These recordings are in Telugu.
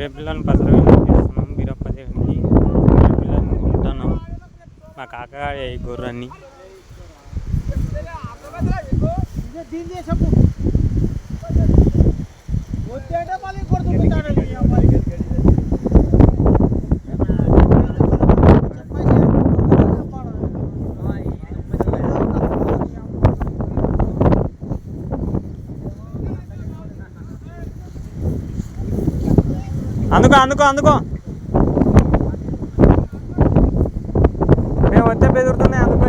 గొర్రె పిల్లని పసరగా చేస్తున్నాం. బీరప్ప గొర్రె పిల్లని కొట్టున్నాం. మా కాకగాడే గొర్రెన్ని అందుకో మేము వచ్చే బెదురుతున్నాయి. అందుకో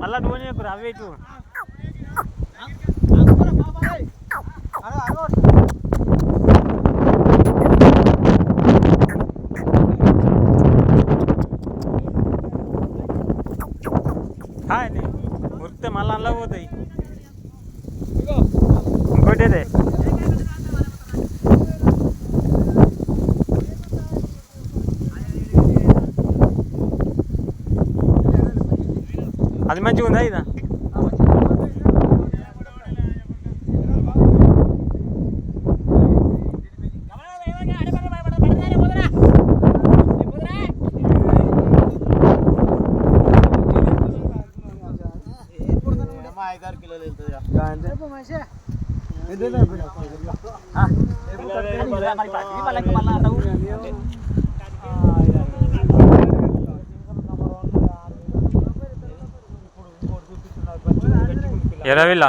మళ్ళా నువ్వు అవే ఇటు ఉరికితే మళ్ళీ అందులో పోతాయి. ఇంకోటి అది మంచిగా ఉందా ఇదా? ఎర్రవిల్ల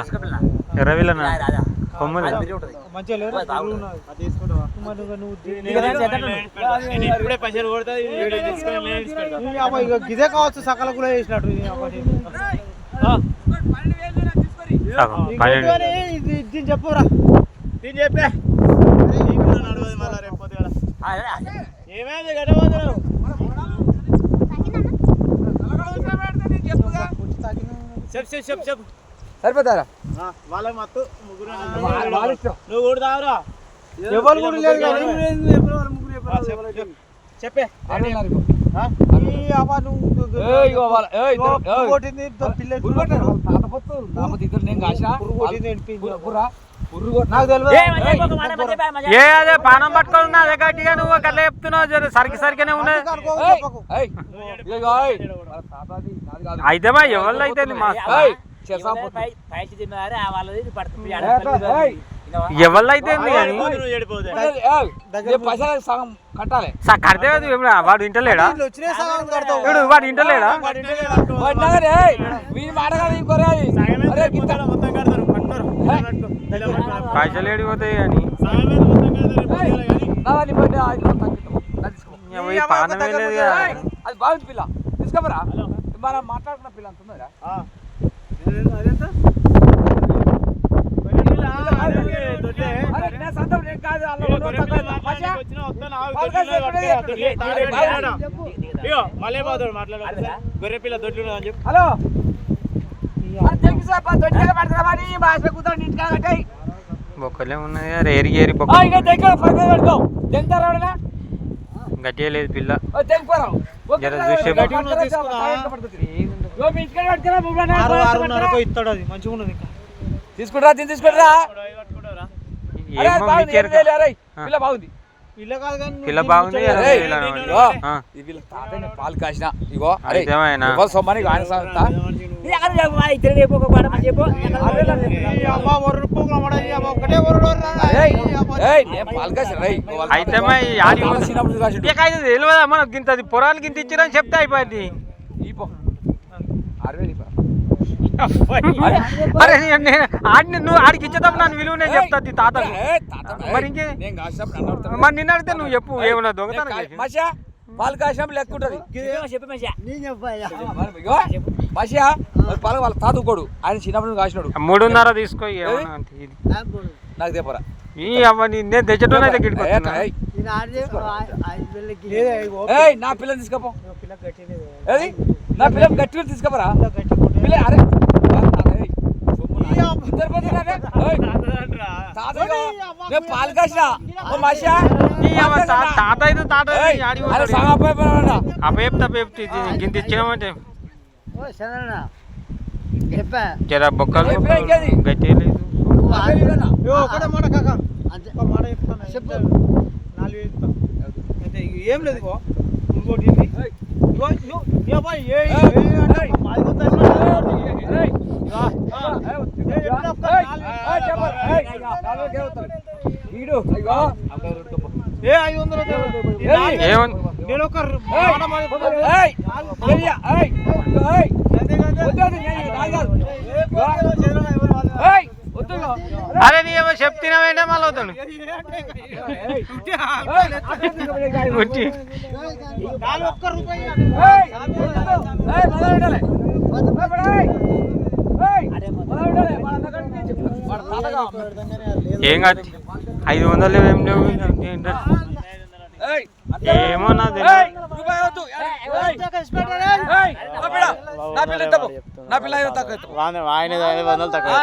ఇదే కావచ్చు సకల కూడా చేసినట్టు చెప్పురా దీన్ని చెప్పే ఏమైంది గడవదు చెప్పు సరిపోతారా వాళ్ళ మత్తు ముగ్గురు నువ్వు కూడా తాగరా ఎవరు కూడా లేదు చెప్పే అదే పానం పట్టుకొని అదే గట్టిగా నువ్వు అట్లా చెప్తున్నావు. సరికినే ఉన్నాయి అయితే మా ఎవరు అయితే ఎవరైతే కడితే వాడు ఇంటలేడా? వాడు ఇంటలేడా? పైసలు ఏడిపోతాయి కానీ పానమే లేదు. అది బాగుంది పిల్ల తీసుకోమరా మనం మాట్లాడుకున్న పిల్ల అంత ఉందా? గొర్రె పిల్ల దొడ్లు అని చెప్పి హలో బొక్కలే ఉన్నాయి ఏరి ఏరి గట్టిగా లేదు పిల్ల. ఇస్తాడు అది మంచిగా ఉన్నది. తీసుకుంటారా తీసుకుంటారా అరే, ఏమో బాగుంది, మీకేరు 8,000 అరే, పిల్ల బాగుంది. పిల్ల కాదు కానీ పిల్ల బాగుంది అరే, 8,000 అన్నాడు. ఇగో, ఆ. ఇది వీళ్ళ తాతయ్య నేను పాలు కాసిన ఇగో అరే అయితే ఏమైనా? ఎవరు సొమ్మని ఆయన సంత నేను పాలు కాసిన రై అయితే తెలియదా మనకు గింత పొరాలు గింత ఇచ్చిరని చెప్తే అయిపోయింది. అరే నువ్వు ఆడికి ఇచ్చేటప్పుడు నన్ను విలువ నేను చెప్తా తాత మరి ఇంకే మరి నిన్న అడిగితే నువ్వు చెప్పు ఏమన్నా దొంగతనం చేసి. పాలు కాసినప్పుడు లెక్క ఉంటుంది మషియా పాలు వాళ్ళ తాతుకోడు ఆయన చిన్నప్పుడు కాసినాడు 3.5 తీసుకో ఏమన్నా అంతే ఇది. నాకు చెప్పరా ఈ అవన్నీ నేను తెచ్చటం అయితే గిడిపోతున్నా. నా పిల్లని తీసుకపో ఏది నా పిల్లని గట్టిగా తీసుకపోరా పిల్ల అరే పాలు కాసిన తాత అయితే తాత అపేప్తా గింత ఇచ్చినామంటే జర బొక్కలు గట్టి లేదు. ఒకటే మాట కాక ఒక మాట చెప్తాను చెప్పు 4,000 ఇస్తాం అంటే ఏం లేదు ఇగో ఇంకోటి ఇది. ఇగో ఇగో ఏ అబ్బాయి ఏ మాది కొత్త ఏ 500 నేను ఒక అరే నీ ఏమో చెప్తున్నావేంటే మళ్ళీ అవుతాడు ఏం కాదు 500 ఏం లేవు ఏమో నా నా పిల్ల ఆయన 500 తక్కువ